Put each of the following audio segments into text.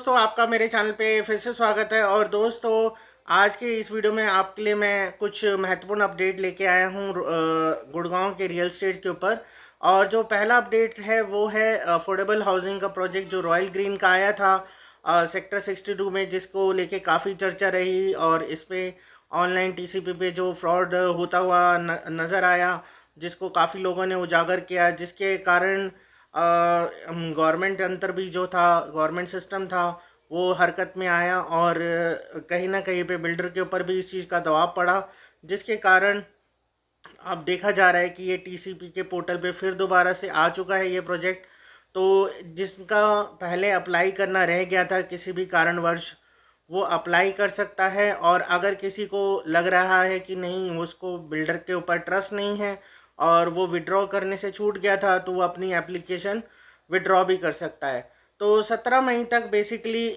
दोस्तों, आपका मेरे चैनल पे फिर से स्वागत है। और दोस्तों, आज के इस वीडियो में आपके लिए मैं कुछ महत्वपूर्ण अपडेट लेके आया हूँ गुड़गांव के रियल एस्टेट के ऊपर। और जो पहला अपडेट है वो है अफोर्डेबल हाउसिंग का प्रोजेक्ट जो रॉयल ग्रीन का आया था सेक्टर 62 में, जिसको लेके काफ़ी चर्चा रही। और इस पे ऑनलाइन टीसीपी पे जो फ्रॉड होता हुआ नज़र आया, जिसको काफ़ी लोगों ने उजागर किया, जिसके कारण गवर्नमेंट अंतर भी जो था, गवर्नमेंट सिस्टम था, वो हरकत में आया। और कहीं ना कहीं पे बिल्डर के ऊपर भी इस चीज़ का दबाव पड़ा, जिसके कारण अब देखा जा रहा है कि ये टीसीपी के पोर्टल पे फिर दोबारा से आ चुका है ये प्रोजेक्ट। तो जिसका पहले अप्लाई करना रह गया था किसी भी कारणवश, वो अप्लाई कर सकता है। और अगर किसी को लग रहा है कि नहीं, उसको बिल्डर के ऊपर ट्रस्ट नहीं है और वो विड्रॉ करने से छूट गया था, तो वो अपनी एप्लीकेशन विड्रॉ भी कर सकता है। तो 17 मई तक बेसिकली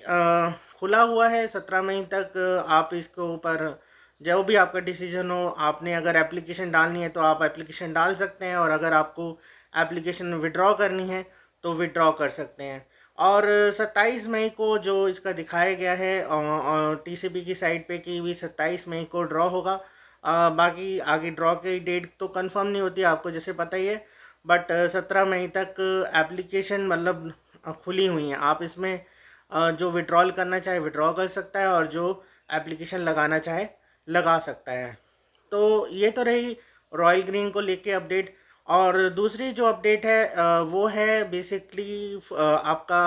खुला हुआ है। 17 मई तक आप इसके ऊपर जो भी आपका डिसीजन हो, आपने अगर एप्लीकेशन डालनी है तो आप एप्लीकेशन डाल सकते हैं, और अगर आपको एप्लीकेशन विड्रॉ करनी है तो विड्रॉ कर सकते हैं। और 27 मई को जो इसका दिखाया गया है टीसीपी की साइट पे कि भी 27 मई को ड्रॉ होगा। बाकी आगे ड्रॉ की डेट तो कंफर्म नहीं होती, आपको जैसे पता ही है। बट 17 मई तक एप्लीकेशन मतलब खुली हुई हैं। आप इसमें जो विड्रॉल करना चाहे विड्रॉ कर सकता है, और जो एप्लीकेशन लगाना चाहे लगा सकता है। तो ये तो रही रॉयल ग्रीन को लेके अपडेट। और दूसरी जो अपडेट है वो है बेसिकली आपका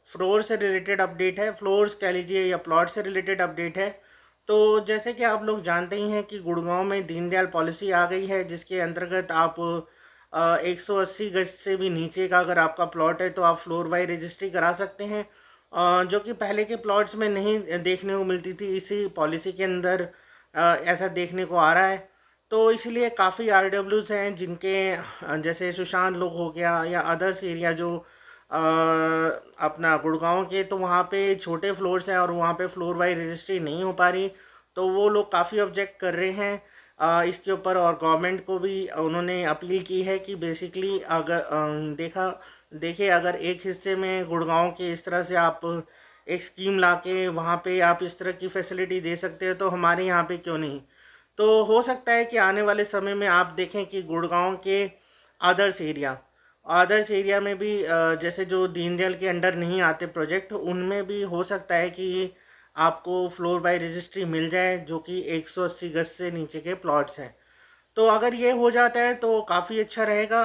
फ्लोर से रिलेटेड अपडेट है। फ्लोर्स कह लीजिए या प्लॉट से रिलेटेड अपडेट है। तो जैसे कि आप लोग जानते ही हैं कि गुड़गांव में दीनदयाल पॉलिसी आ गई है, जिसके अंतर्गत आप 180 गज से भी नीचे का अगर आपका प्लॉट है तो आप फ्लोर वाइज रजिस्ट्री करा सकते हैं, जो कि पहले के प्लॉट्स में नहीं देखने को मिलती थी। इसी पॉलिसी के अंदर ऐसा देखने को आ रहा है। तो इसलिए काफ़ी आरडब्ल्यूज हैं जिनके जैसे सुशांत लोग हो गया या अदर्स एरिया जो अपना गुड़गांव के, तो वहाँ पे छोटे फ्लोर्स हैं और वहाँ पे फ्लोर वाइज रजिस्ट्री नहीं हो पा रही। तो वो लोग काफ़ी ऑब्जेक्ट कर रहे हैं इसके ऊपर। और गवर्नमेंट को भी उन्होंने अपील की है कि बेसिकली अगर देखिए, अगर एक हिस्से में गुड़गांव के इस तरह से आप एक स्कीम लाके वहाँ पे आप इस तरह की फैसिलिटी दे सकते हो, तो हमारे यहाँ पे क्यों नहीं। तो हो सकता है कि आने वाले समय में आप देखें कि गुड़गांव के अदर्स एरिया में भी जैसे जो दीनदयाल के अंडर नहीं आते प्रोजेक्ट, उनमें भी हो सकता है कि आपको फ्लोर बाय रजिस्ट्री मिल जाए, जो कि 180 गज से नीचे के प्लॉट्स हैं। तो अगर ये हो जाता है तो काफ़ी अच्छा रहेगा।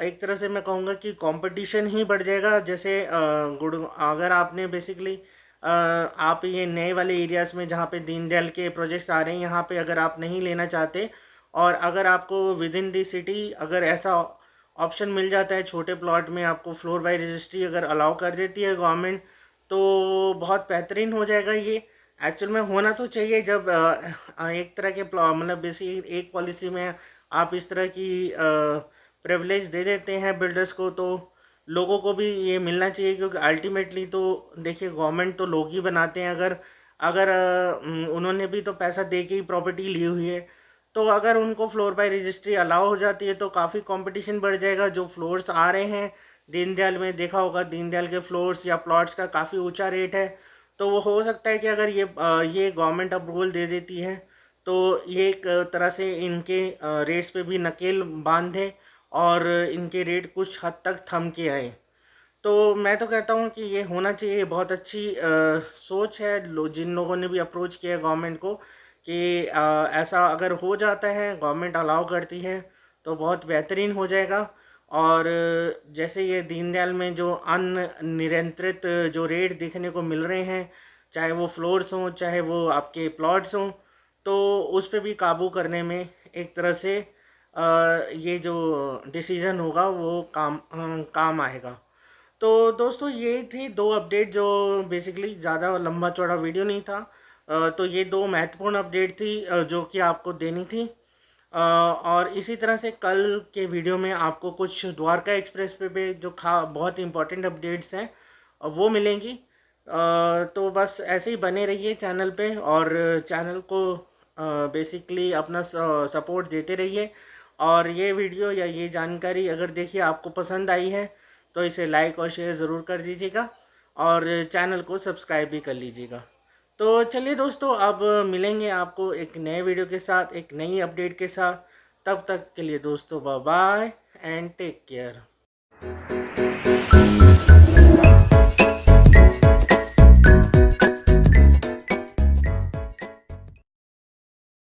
एक तरह से मैं कहूँगा कि कंपटीशन ही बढ़ जाएगा। जैसे अगर आपने बेसिकली आप ये नए वाले एरियाज़ में जहाँ पे दीनदयाल के प्रोजेक्ट्स आ रहे हैं, यहाँ पे अगर आप नहीं लेना चाहते, और अगर आपको विद इन दी सिटी अगर ऐसा ऑप्शन मिल जाता है, छोटे प्लॉट में आपको फ्लोर बाय रजिस्ट्री अगर अलाउ कर देती है गवर्नमेंट, तो बहुत बेहतरीन हो जाएगा। ये एक्चुअल में होना तो चाहिए। जब एक तरह के मतलब बेसिक एक पॉलिसी में आप इस तरह की प्रिविलेज दे देते हैं बिल्डर्स को, तो लोगों को भी ये मिलना चाहिए। क्योंकि अल्टीमेटली तो देखिए, गवर्नमेंट तो लोग ही बनाते हैं। अगर अगर उन्होंने भी तो पैसा दे के ही प्रॉपर्टी ली हुई है, तो अगर उनको फ्लोर बाय रजिस्ट्री अलाउ हो जाती है तो काफ़ी कंपटीशन बढ़ जाएगा। जो फ्लोर्स आ रहे हैं दीनदयाल में, देखा होगा दीनदयाल के फ्लोर्स या प्लॉट्स का काफ़ी ऊंचा रेट है। तो वो हो सकता है कि अगर ये गवर्नमेंट अप्रूवल दे देती है, तो ये एक तरह से इनके रेट्स पे भी नकेल बांधे और इनके रेट कुछ हद तक थम के आए। तो मैं तो कहता हूँ कि ये होना चाहिए। बहुत अच्छी सोच है जिन लोगों ने भी अप्रोच किया गवर्नमेंट को कि ऐसा अगर हो जाता है, गवर्नमेंट अलाउ करती है, तो बहुत बेहतरीन हो जाएगा। और जैसे ये दीनदयाल में जो अनियंत्रित जो रेट देखने को मिल रहे हैं, चाहे वो फ्लोर्स हों चाहे वो आपके प्लॉट्स हों, तो उस पर भी काबू करने में एक तरह से ये जो डिसीज़न होगा वो काम आएगा। तो दोस्तों, ये थी दो अपडेट जो बेसिकली ज़्यादा लंबा चौड़ा वीडियो नहीं था। तो ये दो महत्वपूर्ण अपडेट थी जो कि आपको देनी थी। और इसी तरह से कल के वीडियो में आपको कुछ द्वारका एक्सप्रेस पे जो बहुत इंपॉर्टेंट अपडेट्स हैं वो मिलेंगी। तो बस ऐसे ही बने रहिए चैनल पे, और चैनल को बेसिकली अपना सपोर्ट देते रहिए। और ये वीडियो या ये जानकारी अगर देखिए आपको पसंद आई है, तो इसे लाइक और शेयर ज़रूर कर दीजिएगा। और चैनल को सब्सक्राइब भी कर लीजिएगा। तो चलिए दोस्तों, अब मिलेंगे आपको एक नए वीडियो के साथ, एक नई अपडेट के साथ। तब तक के लिए दोस्तों bye bye and take care.